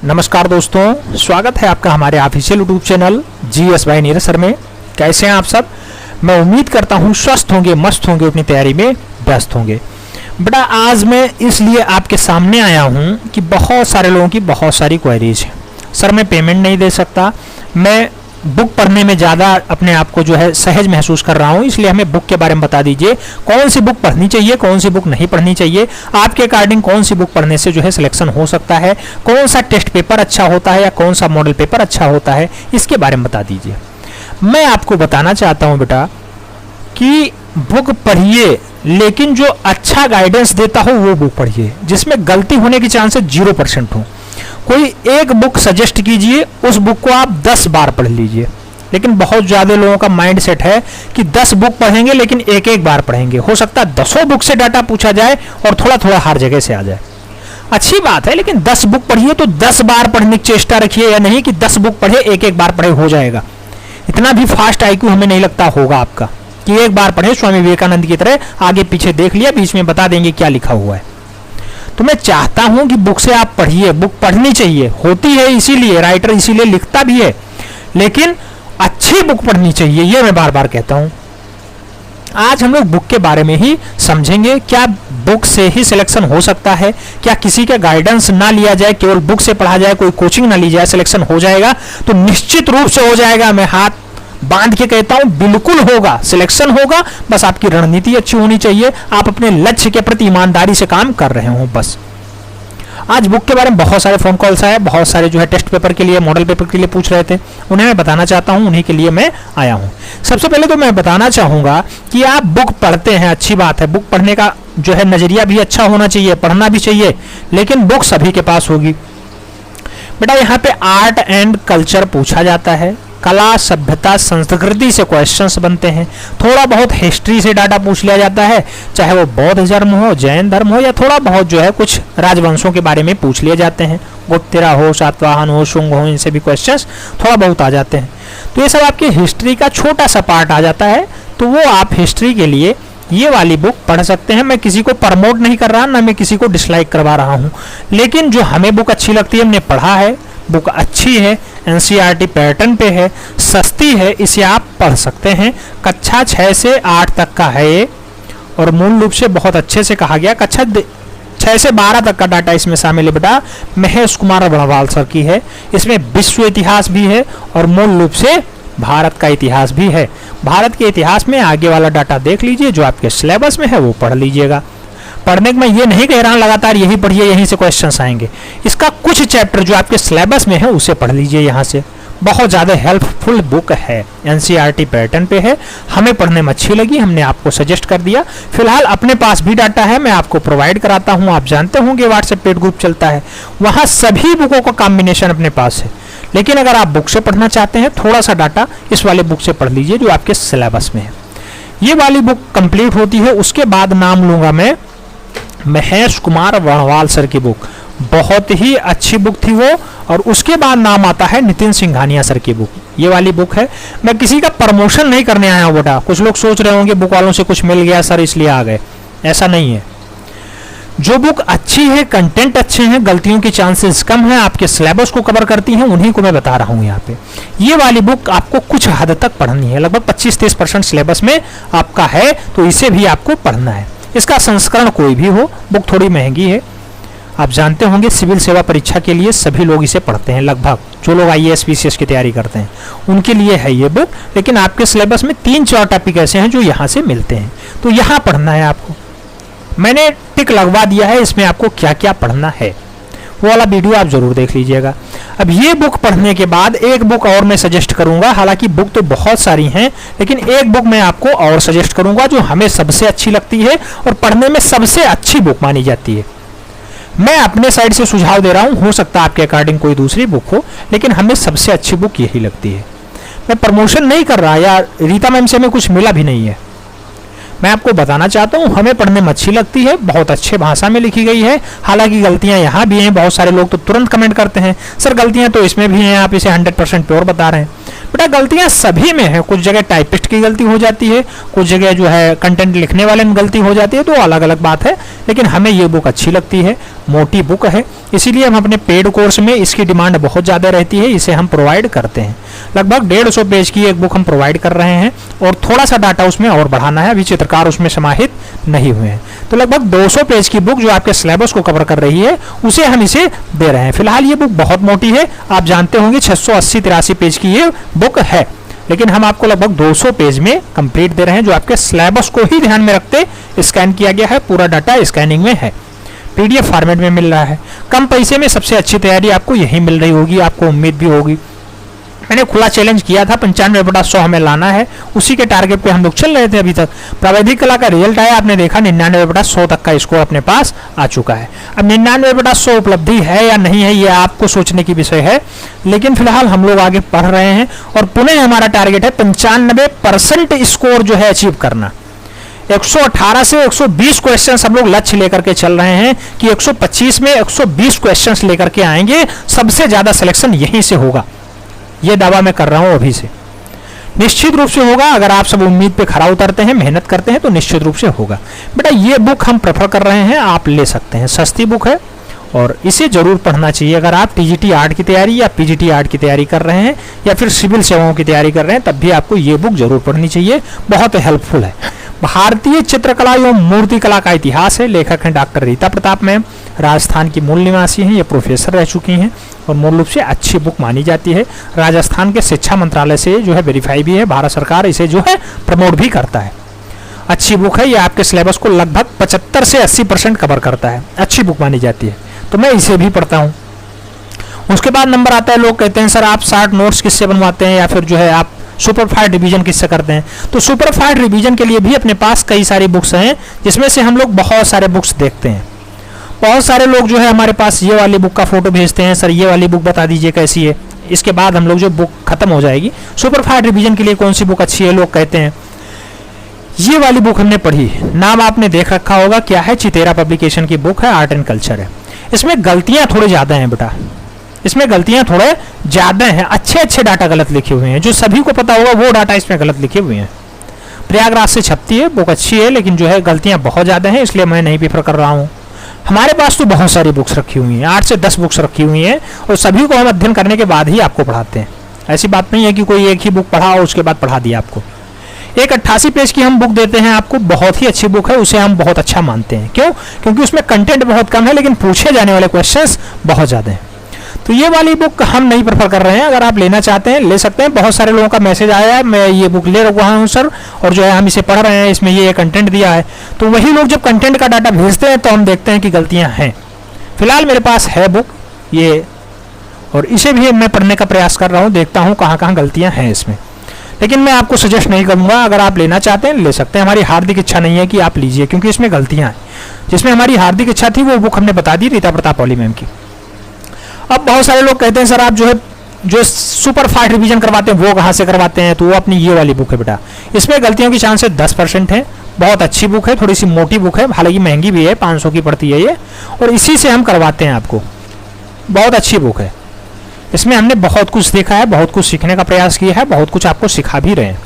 नमस्कार दोस्तों, स्वागत है आपका हमारे official YouTube channel GS by Neeraj sir में। कैसे हैं आप सब? मैं उम्मीद करता हूं स्वस्थ होंगे, मस्त होंगे, अपनी तैयारी में व्यस्त होंगे। बेटा आज मैं इसलिए आपके सामने आया हूं कि बहुत सारे लोगों की बहुत सारी क्वेरीज है। सर मैं पेमेंट नहीं दे सकता, मैं बुक पढ़ने में ज़्यादा अपने आप को जो है सहज महसूस कर रहा हूँ, इसलिए हमें बुक के बारे में बता दीजिए। कौन सी बुक पढ़नी चाहिए, कौन सी बुक नहीं पढ़नी चाहिए, आपके अकॉर्डिंग कौन सी बुक पढ़ने से जो है सिलेक्शन हो सकता है, कौन सा टेस्ट पेपर अच्छा होता है या कौन सा मॉडल पेपर अच्छा होता है, इसके बारे में बता दीजिए। मैं आपको बताना चाहता हूँ बेटा कि बुक पढ़िए, लेकिन जो अच्छा गाइडेंस देता हो वो बुक पढ़िए, जिसमें गलती होने की चांसेस 0% हो। कोई एक बुक सजेस्ट कीजिए, उस बुक को आप 10 बार पढ़ लीजिए। लेकिन बहुत ज़्यादा लोगों का माइंड सेट है कि 10 बुक पढ़ेंगे लेकिन एक एक बार पढ़ेंगे। हो सकता है 10 बुक से डाटा पूछा जाए और थोड़ा थोड़ा हर जगह से आ जाए। अच्छी बात है, लेकिन 10 बुक पढ़िए तो 10 बार पढ़ने की चेष्टा रखिए, या नहीं कि 10 बुक पढ़े एक एक बार पढ़े हो जाएगा। इतना भी फास्ट IQ हमें नहीं लगता होगा आपका कि एक बार पढ़े स्वामी विवेकानंद की तरह आगे पीछे देख लिया, बीच में बता देंगे क्या लिखा हुआ है। तो मैं चाहता हूं कि बुक से आप पढ़िए, बुक पढ़नी चाहिए, होती है इसीलिए, राइटर इसीलिए लिखता भी है, लेकिन अच्छी बुक पढ़नी चाहिए, ये मैं बार बार कहता हूं। आज हम लोग बुक के बारे में ही समझेंगे। क्या बुक से ही सिलेक्शन हो सकता है? क्या किसी का गाइडेंस ना लिया जाए, केवल बुक से पढ़ा जाए, कोई कोचिंग ना ली जाए, सिलेक्शन हो जाएगा? तो निश्चित रूप से हो जाएगा। मैं हाथ बांध के कहता हूं, बिल्कुल होगा, सिलेक्शन होगा। बस आपकी रणनीति अच्छी होनी चाहिए, आप अपने लक्ष्य के प्रति ईमानदारी से काम कर रहे हो बस। आज बुक के बारे में बहुत सारे फोन कॉल्स आए, बहुत सारे जो है टेस्ट पेपर के लिए, मॉडल पेपर के लिए पूछ रहे थे, उन्हें मैं बताना चाहता हूं, उन्हीं के लिए मैं आया हूं। सबसे पहले तो मैं बताना चाहूंगा कि आप बुक पढ़ते हैं, अच्छी बात है, बुक पढ़ने का जो है नजरिया भी अच्छा होना चाहिए, पढ़ना भी चाहिए, लेकिन बुक सभी के पास होगी। बेटा यहाँ पे आर्ट एंड कल्चर पूछा जाता है, कला, सभ्यता, संस्कृति से क्वेश्चंस बनते हैं, थोड़ा बहुत हिस्ट्री से डाटा पूछ लिया जाता है, चाहे वो बौद्ध धर्म हो, जैन धर्म हो, या थोड़ा बहुत जो है कुछ राजवंशों के बारे में पूछ लिए जाते हैं, गुप्तेरा हो, सातवाहन हो, शुंग हो, इनसे भी क्वेश्चंस थोड़ा बहुत आ जाते हैं। तो ये सब आपकी हिस्ट्री का छोटा सा पार्ट आ जाता है, तो वो आप हिस्ट्री के लिए ये वाली बुक पढ़ सकते हैं। मैं किसी को प्रमोट नहीं कर रहा, ना मैं किसी को डिसलाइक करवा रहा हूँ, लेकिन जो हमें बुक अच्छी लगती है, हमने पढ़ा है, बुक अच्छी है, NCERT पैटर्न पे है, सस्ती है, इसे आप पढ़ सकते हैं। कक्षा 6 से 8 तक का है ये, और मूल रूप से बहुत अच्छे से कहा गया। कक्षा 6 से 12 तक का डाटा इसमें शामिल है बेटा, महेश कुमार बड़वाल सर की है। इसमें विश्व इतिहास भी है और मूल रूप से भारत का इतिहास भी है। भारत के इतिहास में आगे वाला डाटा देख लीजिए, जो आपके सिलेबस में है वो पढ़ लीजिएगा। पढ़ने में ये नहीं कह रहा लगातार यही पढ़िए, यहीं से क्वेश्चंस आएंगे। इसका कुछ चैप्टर जो आपके सिलेबस में है उसे पढ़ लीजिए यहाँ से। बहुत ज़्यादा हेल्पफुल बुक है, NCERT पैटर्न पे है, हमें पढ़ने में अच्छी लगी, हमने आपको सजेस्ट कर दिया। फिलहाल अपने पास भी डाटा है, मैं आपको प्रोवाइड कराता हूँ। आप जानते होंगे व्हाट्सएप पेड ग्रुप चलता है, वहाँ सभी बुकों का कॉम्बिनेशन अपने पास है। लेकिन अगर आप बुक से पढ़ना चाहते हैं, थोड़ा सा डाटा इस वाले बुक से पढ़ लीजिए जो आपके सिलेबस में है। ये वाली बुक कंप्लीट होती है, उसके बाद नाम लूंगा मैं महेश कुमार बड़वाल सर की बुक, बहुत ही अच्छी बुक थी वो। और उसके बाद नाम आता है नितिन सिंघानिया सर की बुक, ये वाली बुक है। मैं किसी का प्रमोशन नहीं करने आया हूँ बेटा। कुछ लोग सोच रहे होंगे बुक वालों से कुछ मिल गया सर इसलिए आ गए, ऐसा नहीं है। जो बुक अच्छी है, कंटेंट अच्छे हैं, गलतियों की चांसेस कम है, आपके सिलेबस को कवर करती हैं, उन्हीं को मैं बता रहा हूँ यहाँ पे। ये वाली बुक आपको कुछ हद तक पढ़नी है, लगभग 25-30% सिलेबस में आपका है, तो इसे भी आपको पढ़ना है। इसका संस्करण कोई भी हो, बुक थोड़ी महंगी है, आप जानते होंगे। सिविल सेवा परीक्षा के लिए सभी लोग इसे पढ़ते हैं, लगभग जो लोग IAS PCS की तैयारी करते हैं उनके लिए है ये बुक। लेकिन आपके सिलेबस में 3-4 टॉपिक ऐसे हैं जो यहाँ से मिलते हैं, तो यहाँ पढ़ना है आपको। मैंने टिक लगवा दिया है इसमें आपको क्या क्या पढ़ना है, वो वाला वीडियो आप जरूर देख लीजिएगा। अब ये बुक पढ़ने के बाद एक बुक और मैं सजेस्ट करूंगा, हालांकि बुक तो बहुत सारी हैं, लेकिन एक बुक मैं आपको और सजेस्ट करूंगा जो हमें सबसे अच्छी लगती है और पढ़ने में सबसे अच्छी बुक मानी जाती है। मैं अपने साइड से सुझाव दे रहा हूं, हो सकता है आपके अकॉर्डिंग कोई दूसरी बुक हो, लेकिन हमें सबसे अच्छी बुक यही लगती है। मैं प्रमोशन नहीं कर रहा, या रीता मैम से हमें कुछ मिला भी नहीं है। मैं आपको बताना चाहता हूँ हमें पढ़ने में अच्छी लगती है, बहुत अच्छे भाषा में लिखी गई है। हालांकि गलतियां यहाँ भी हैं, बहुत सारे लोग तो तुरंत कमेंट करते हैं सर गलतियां तो इसमें भी हैं, आप इसे 100% प्योर बता रहे हैं। बेटा गलतियां सभी में है, कुछ जगह टाइपिस्ट की गलती हो जाती है, कुछ जगह जो है कंटेंट लिखने वाले में गलती हो जाती है, तो अलग अलग बात है। लेकिन हमें ये बुक अच्छी लगती है, मोटी बुक है, इसीलिए हम अपने पेड कोर्स में इसकी डिमांड बहुत ज़्यादा रहती है, इसे हम प्रोवाइड करते हैं। लगभग 150 पेज की एक बुक हम प्रोवाइड कर रहे हैं और थोड़ा सा डाटा उसमें और बढ़ाना है, अभी चित्रकार उसमें समाहित नहीं हुए हैं। तो लगभग 200 पेज की बुक जो आपके सिलेबस को कवर कर रही है उसे हम इसे दे रहे हैं। फिलहाल ये बुक बहुत मोटी है, आप जानते होंगे 680-83 पेज की ये बुक है, लेकिन हम आपको लगभग 200 पेज में कंप्लीट दे रहे हैं, जो आपके सिलेबस को ही ध्यान में रखते स्कैन किया गया है, पूरा डाटा स्कैनिंग में है, पीडीएफ फॉर्मेट में मिल रहा है। कम पैसे में सबसे अच्छी तैयारी आपको यही मिल रही होगी, आपको उम्मीद भी होगी। मैंने खुला चैलेंज किया था 95/100 हमें लाना है, उसी के टारगेट पे हम लोग चल रहे थे अभी तक। प्रावैधिक कला का रिजल्ट आया, आपने देखा 99/100 तक का स्कोर अपने पास आ चुका है। अब 99/100 उपलब्धि है या नहीं है ये आपको सोचने की विषय है, लेकिन फिलहाल हम लोग आगे पढ़ रहे हैं और पुनः हमारा टारगेट है 95% स्कोर जो है अचीव करना। 118 से 120 क्वेश्चंस हम लोग लक्ष्य लेकर के चल रहे हैं कि 125 में 120 क्वेश्चंस लेकर के आएंगे, सबसे ज्यादा सिलेक्शन यहीं से होगा, ये दावा मैं कर रहा हूं अभी से। निश्चित रूप से होगा, अगर आप सब उम्मीद पे खरा उतरते हैं, मेहनत करते हैं तो निश्चित रूप से होगा। बेटा ये बुक हम प्रेफर कर रहे हैं, आप ले सकते हैं, सस्ती बुक है और इसे जरूर पढ़ना चाहिए। अगर आप टीजीटी आर्ट की तैयारी या पीजीटी आर्ट की तैयारी कर रहे हैं या फिर सिविल सेवाओं की तैयारी कर रहे हैं, तब भी आपको ये बुक जरूर पढ़नी चाहिए, बहुत हेल्पफुल है। भारतीय चित्रकला एवं मूर्ति कला का इतिहास है, लेखक हैं डॉक्टर रीता प्रताप मैम, राजस्थान की मूल निवासी हैं, ये प्रोफेसर रह चुकी हैं और मूल रूप से अच्छी बुक मानी जाती है। राजस्थान के शिक्षा मंत्रालय से जो है वेरीफाई भी है, भारत सरकार इसे जो है प्रमोट भी करता है। अच्छी बुक है, ये आपके सिलेबस को लगभग 75 से 80% कवर करता है, अच्छी बुक मानी जाती है, तो मैं इसे भी पढ़ता हूँ। उसके बाद नंबर आता है, लोग कहते हैं सर आप शार्ट नोट्स किससे बनवाते हैं या फिर जो है आप सुपरफास्ट रिवीजन किससे करते हैं। तो सुपरफास्ट रिवीजन के लिए भी अपने पास कई सारी बुक्स हैं, जिसमें से हम लोग बहुत सारे बुक्स देखते हैं। बहुत सारे लोग जो है हमारे पास ये वाली बुक का फोटो भेजते हैं, सर ये वाली बुक बता दीजिए कैसी है। इसके बाद हम लोग जो बुक खत्म हो जाएगी, सुपरफास्ट रिवीजन के लिए कौन सी बुक अच्छी है, लोग कहते हैं ये वाली बुक हमने पढ़ी, नाम आपने देख रखा होगा, क्या है, चितेरा पब्लिकेशन की बुक है, आर्ट एंड कल्चर है। इसमें गलतियां थोड़ी ज्यादा हैं बेटा, इसमें गलतियां थोड़े ज्यादा हैं, अच्छे डाटा गलत लिखे हुए हैं, जो सभी को पता होगा वो डाटा इसमें गलत लिखे हुए हैं। प्रयागराज से छपती है, बुक अच्छी है, लेकिन जो है गलतियां बहुत ज्यादा हैं, इसलिए मैं नहीं प्रेफर कर रहा हूँ। हमारे पास तो बहुत सारी बुक्स रखी हुई हैं, 8 से 10 बुक्स रखी हुई हैं और सभी को हम अध्ययन करने के बाद ही आपको पढ़ाते हैं। ऐसी बात नहीं है कि कोई एक ही बुक पढ़ा और उसके बाद पढ़ा दिया आपको। एक 88 पेज की हम बुक देते हैं आपको, बहुत ही अच्छी बुक है, उसे हम बहुत अच्छा मानते हैं। क्यों? क्योंकि उसमें कंटेंट बहुत कम है लेकिन पूछे जाने वाले क्वेश्चंस बहुत ज्यादा हैं। तो ये वाली बुक हम नहीं प्रेफर कर रहे हैं, अगर आप लेना चाहते हैं ले सकते हैं। बहुत सारे लोगों का मैसेज आया है, मैं ये बुक ले रहा हूँ सर और जो है हम इसे पढ़ रहे हैं, इसमें ये कंटेंट दिया है। तो वही लोग जब कंटेंट का डाटा भेजते हैं तो हम देखते हैं कि गलतियां हैं। फिलहाल मेरे पास है बुक ये, और इसे भी मैं पढ़ने का प्रयास कर रहा हूँ, देखता हूँ कहाँ कहाँ गलतियां हैं इसमें। लेकिन मैं आपको सजेस्ट नहीं करूंगा, अगर आप लेना चाहते हैं ले सकते हैं। हमारी हार्दिक इच्छा नहीं है कि आप लीजिए, क्योंकि इसमें गलतियां हैं। जिसमें हमारी हार्दिक इच्छा थी वो बुक हमने बता दी, रीता प्रताप वाली मैम की। अब बहुत सारे लोग कहते हैं सर आप जो है जो सुपर फास्ट रिवीजन करवाते हैं वो कहाँ से करवाते हैं, तो वो अपनी ये वाली बुक है बेटा, इसमें गलतियों की चांसेस 10% है। बहुत अच्छी बुक है, थोड़ी सी मोटी बुक है, हालांकि महंगी भी है, 500 की पड़ती है ये, और इसी से हम करवाते हैं आपको। बहुत अच्छी बुक है, इसमें हमने बहुत कुछ देखा है, बहुत कुछ सीखने का प्रयास किया है, बहुत कुछ आपको सिखा भी रहे हैं।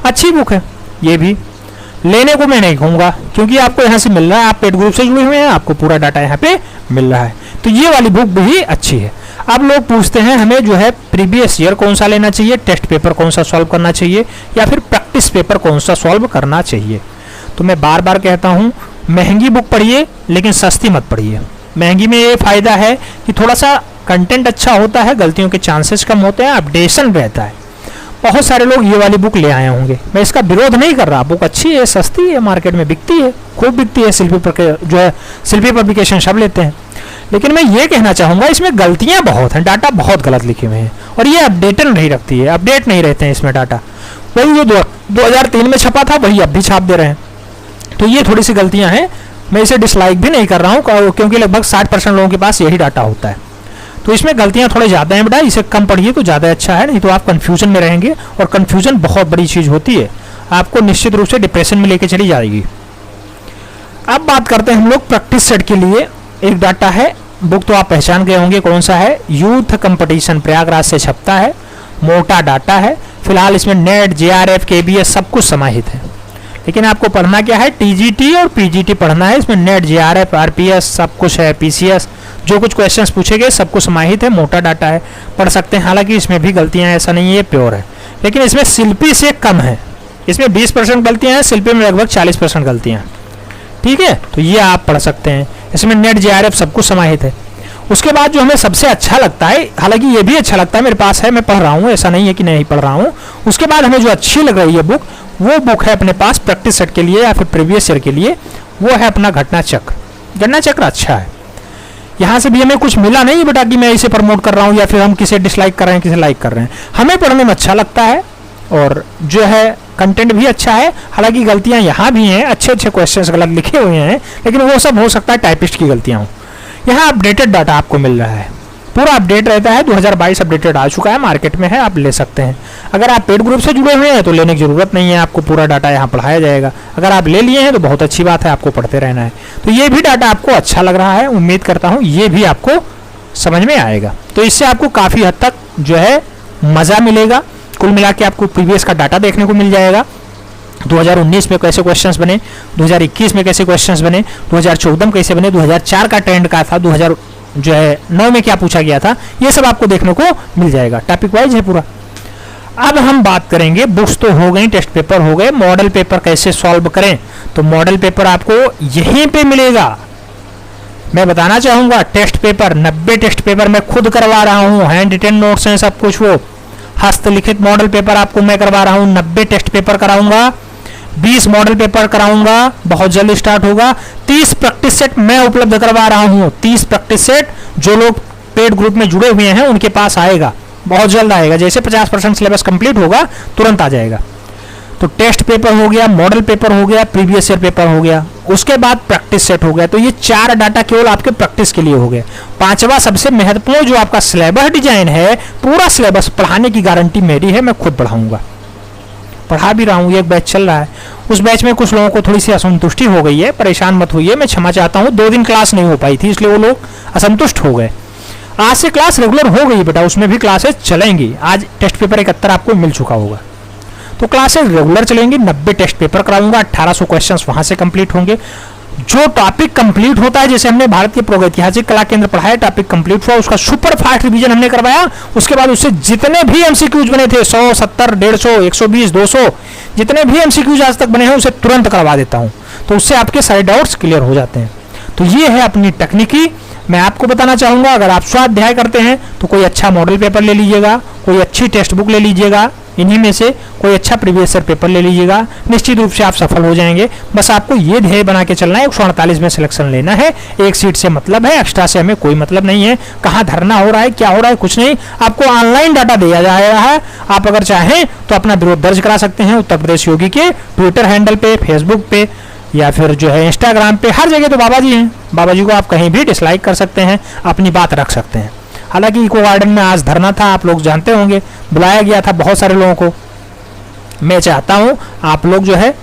अच्छी बुक है ये भी, लेने को मैं नहीं कहूँगा क्योंकि आपको यहाँ से मिल रहा है, आप पेड ग्रुप से जुड़े हुए हैं, आपको पूरा डाटा यहाँ पे मिल रहा है। तो ये वाली बुक भी अच्छी है। अब लोग पूछते हैं हमें जो है प्रीवियस ईयर कौन सा लेना चाहिए, टेस्ट पेपर कौन सा सॉल्व करना चाहिए, या फिर प्रैक्टिस पेपर कौन सा सॉल्व करना चाहिए। तो मैं बार बार कहता हूँ महंगी बुक पढ़िए लेकिन सस्ती मत पढ़िए। महंगी में ये फायदा है कि थोड़ा सा कंटेंट अच्छा होता है, गलतियों के चांसेस कम होते हैं, अपडेशन रहता है। बहुत सारे लोग ये वाली बुक ले आए होंगे, मैं इसका विरोध नहीं कर रहा, बुक अच्छी है, सस्ती है, मार्केट में बिकती है, खूब बिकती है, जो है शिल्पी पब्लिकेशन सब लेते हैं। लेकिन मैं ये कहना चाहूँगा इसमें गलतियाँ बहुत हैं, डाटा बहुत गलत लिखे हुए हैं और ये अपडेटेड नहीं रखती है, अपडेट नहीं रहते हैं इसमें डाटा। वही जो 2003 में छपा था वही अब भी छाप दे रहे हैं, तो ये थोड़ी सी गलतियाँ हैं। मैं इसे डिसलाइक भी नहीं कर रहा हूँ क्योंकि लगभग 60% लोगों के पास यही डाटा होता है। तो इसमें गलतियां थोड़े ज़्यादा हैं बेटा, इसे कम पढ़िए तो ज़्यादा अच्छा है, नहीं तो आप कंफ्यूजन में रहेंगे और कंफ्यूजन बहुत बड़ी चीज़ होती है, आपको निश्चित रूप से डिप्रेशन में लेके चली जाएगी। अब बात करते हैं हम लोग प्रैक्टिस सेट के लिए। एक डाटा है, बुक तो आप पहचान गए होंगे कौन सा है, यूथ कंपटीशन, प्रयागराज से छपता है, मोटा डाटा है, फिलहाल इसमें नेट, जेआरएफ, केबीएस सब कुछ समाहित है। लेकिन आपको पढ़ना क्या है, टीजीटी और पीजीटी पढ़ना है। इसमें नेट, जेआरएफ, आरपीएस सब कुछ है, पीसीएस, जो कुछ क्वेश्चंस पूछे गए सब कुछ समाहित है, मोटा डाटा है, पढ़ सकते हैं। हालांकि इसमें भी गलतियां, ऐसा नहीं है प्योर है, लेकिन इसमें शिल्पी से कम है। इसमें 20% गलतियां हैं, शिल्पी में लगभग 40% गलतियां। ठीक है, तो ये आप पढ़ सकते हैं। इसमें नेट, जेआरएफ सब कुछ समाहित है। उसके बाद जो हमें सबसे अच्छा लगता है, हालांकि ये भी अच्छा लगता है, मेरे पास है, मैं पढ़ रहा हूँ, ऐसा नहीं है कि नहीं पढ़ रहा हूँ। उसके बाद हमें जो अच्छी लग रही है बुक, वो बुक है अपने पास प्रैक्टिस सेट के लिए या फिर प्रीवियस ईयर के लिए, वो है अपना घटना चक्र। घटना चक्र अच्छा है। यहाँ से भी हमें कुछ मिला नहीं बेटा कि मैं इसे प्रमोट कर रहा हूँ या फिर हम किसे डिसलाइक कर रहे हैं, किसे लाइक कर रहे हैं। हमें पढ़ने में अच्छा लगता है और जो है कंटेंट भी अच्छा है। हालांकि गलतियाँ यहाँ भी हैं, अच्छे अच्छे क्वेश्चंस गलत लिखे हुए हैं, लेकिन वो सब हो सकता है टाइपिस्ट की गलतियाँ हों। यहाँ अपडेटेड डाटा आपको मिल रहा है, पूरा अपडेट रहता है। 2022 अपडेटेड आ चुका है, मार्केट में है, आप ले सकते हैं। अगर आप पेड ग्रुप से जुड़े हुए हैं तो लेने की जरूरत नहीं है, आपको पूरा डाटा यहाँ पढ़ाया जाएगा। अगर आप ले लिए हैं तो बहुत अच्छी बात है, आपको पढ़ते रहना है। तो ये भी डाटा आपको अच्छा लग रहा है, उम्मीद करता हूँ ये भी आपको समझ में आएगा। तो इससे आपको काफ़ी हद तक जो है मज़ा मिलेगा। कुल मिला के आपको प्रीवियस का डाटा देखने को मिल जाएगा। 2019 में कैसे क्वेश्चंस बने, 2021 में कैसे क्वेश्चंस बने, 2014 में कैसे बने, 2004 का ट्रेंड का था, 2009 में क्या पूछा गया था, ये सब आपको देखने को मिल जाएगा। टॉपिक वाइज है पूरा। अब हम बात करेंगे, बुक्स तो हो गई, टेस्ट पेपर हो गए, मॉडल पेपर कैसे सॉल्व करें। तो मॉडल पेपर आपको यहीं पे मिलेगा। मैं बताना चाहूंगा, टेस्ट पेपर 90 टेस्ट पेपर मैं खुद करवा रहा हूँ, हैंड रिटन नोट्स हैं सब कुछ, वो हस्तलिखित मॉडल पेपर आपको मैं करवा रहा हूँ। 90 टेस्ट पेपर कराऊंगा, 20 मॉडल पेपर कराऊंगा, बहुत जल्द स्टार्ट होगा। 30 प्रैक्टिस सेट मैं उपलब्ध करवा रहा हूँ। 30 प्रैक्टिस सेट जो लोग पेड ग्रुप में जुड़े हुए हैं उनके पास आएगा, बहुत जल्द आएगा। जैसे 50% सिलेबस कंप्लीट होगा तुरंत आ जाएगा। तो टेस्ट पेपर हो गया, मॉडल पेपर हो गया, प्रीवियस ईयर पेपर हो गया, उसके बाद प्रैक्टिस सेट हो गया। तो ये 4 डाटा केवल आपके प्रैक्टिस के लिए हो गए। 5वां सबसे महत्वपूर्ण जो आपका सिलेबस डिजाइन है, पूरा सिलेबस पढ़ाने की गारंटी मेरी है, मैं खुद पढ़ाऊंगा, पढ़ा भी रहा हूँ। एक बैच चल रहा है, उस बैच में कुछ लोगों को थोड़ी सी असंतुष्टि हो गई है, परेशान मत होइए, मैं क्षमा चाहता हूँ। 2 दिन क्लास नहीं हो पाई थी, इसलिए वो लोग असंतुष्ट हो गए। आज से क्लास रेगुलर हो गई बेटा, उसमें भी क्लासेस चलेंगी। आज टेस्ट पेपर 71 आपको मिल चुका होगा, तो क्लासेस रेगुलर चलेंगी। 90 टेस्ट पेपर कराऊंगा, 1800 क्वेश्चंस वहां से कंप्लीट होंगे। जो टॉपिक कंप्लीट होता है, जैसे हमने भारत के प्रागैतिहासिक कला केंद्र पढ़ाया, टॉपिक कंप्लीट हुआ, उसका सुपर फास्ट रिवीजन हमने करवाया। उसके बाद उससे जितने भी एमसीक्यूज बने थे, 100, 70, 150, 120, 200, जितने भी एमसीक्यूज आज तक बने हैं उसे तुरंत करवा देता हूं। तो उससे आपके सारे डाउट्स क्लियर हो जाते हैं। तो ये है अपनी तकनीकी। मैं आपको बताना चाहूंगा, अगर आप स्वाध्याय करते हैं तो कोई अच्छा मॉडल पेपर ले लीजिएगा, कोई अच्छी टेक्स्ट बुक ले लीजिएगा, इन्हीं में से कोई अच्छा प्रीवियस ईयर पेपर ले लीजिएगा, निश्चित रूप से आप सफल हो जाएंगे। बस आपको ये ध्येय बना के चलना है, 148 में सिलेक्शन लेना है। एक सीट से मतलब है, एक्स्ट्रा से हमें कोई मतलब नहीं है। कहाँ धरना हो रहा है, क्या हो रहा है, कुछ नहीं। आपको ऑनलाइन डाटा दिया जा रहा है। आप अगर चाहें तो अपना विरोध दर्ज करा सकते हैं उत्तर प्रदेश योगी के ट्विटर हैंडल पे, फेसबुक पे, या फिर जो है इंस्टाग्राम पे, हर जगह तो बाबा जी हैं। बाबा जी को आप कहीं भी डिसलाइक कर सकते हैं, अपनी बात रख सकते हैं। हालांकि इको गार्डन में आज धरना था, आप लोग जानते होंगे, बुलाया गया था बहुत सारे लोगों को। मैं चाहता हूं आप लोग जो है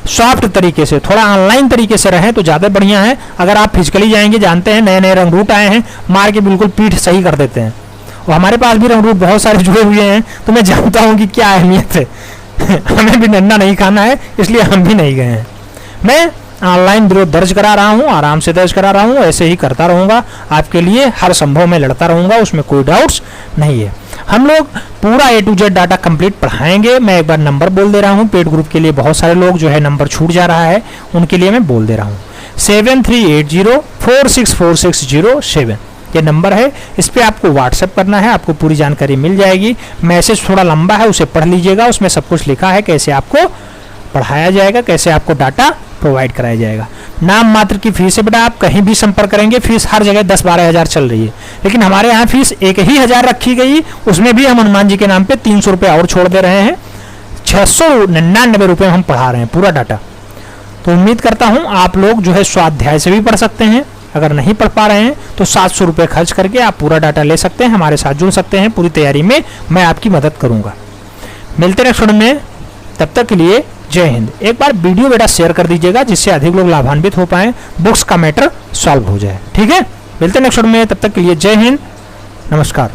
सॉफ्ट तरीके से, थोड़ा ऑनलाइन तरीके से रहें तो ज़्यादा बढ़िया है। अगर आप फिजिकली जाएंगे, जानते हैं नए नए रंग रूट आए हैं, मार के बिल्कुल पीठ सही कर देते हैं। और हमारे पास भी रंग रूट बहुत सारे जुड़े हुए हैं, तो मैं जानता हूँ कि क्या अहमियत है। हमें भी नन्ना नहीं खाना है, इसलिए हम भी नहीं गए हैं। मैं ऑनलाइन विरोध दर्ज करा रहा हूँ, आराम से दर्ज करा रहा हूँ, ऐसे ही करता रहूँगा आपके लिए, हर संभव में लड़ता रहूँगा, उसमें कोई डाउट्स नहीं है। हम लोग पूरा A to Z data complete पढ़ाएंगे। मैं एक बार नंबर बोल दे रहा हूँ, पेड ग्रुप के लिए बहुत सारे लोग जो है नंबर छूट जा रहा है, उनके लिए मैं बोल दे रहा हूँ। 7380464607 ये नंबर है, इस पर आपको व्हाट्सएप करना है, आपको पूरी जानकारी मिल जाएगी। मैसेज थोड़ा लंबा है, उसे पढ़ लीजिएगा, उसमें सब कुछ लिखा है, कैसे आपको पढ़ाया जाएगा, कैसे आपको डाटा प्रोवाइड कराया जाएगा। नाम मात्र की फीस है बेटा, आप कहीं भी संपर्क करेंगे, फीस हर जगह 10-12 हज़ार चल रही है, लेकिन हमारे यहाँ फीस 1 ही हज़ार रखी गई। उसमें भी हम हनुमान जी के नाम पे 300 रुपये और छोड़ दे रहे हैं। 699 रुपये हम पढ़ा रहे हैं पूरा डाटा। तो उम्मीद करता हूँ आप लोग जो है स्वाध्याय से भी पढ़ सकते हैं। अगर नहीं पढ़ पा रहे हैं तो 700 रुपये खर्च करके आप पूरा डाटा ले सकते हैं, हमारे साथ जुड़ सकते हैं। पूरी तैयारी में मैं आपकी मदद करूँगा। मिलते नेक्स्ट वीडियो में, तब तक के लिए जय हिंद। एक बार वीडियो बेटा शेयर कर दीजिएगा, जिससे अधिक लोग लाभान्वित हो पाएं, बुक्स का मैटर सॉल्व हो जाए। ठीक है, मिलते हैं नेक्स्ट वीडियो में, तब तक के लिए जय हिंद, नमस्कार।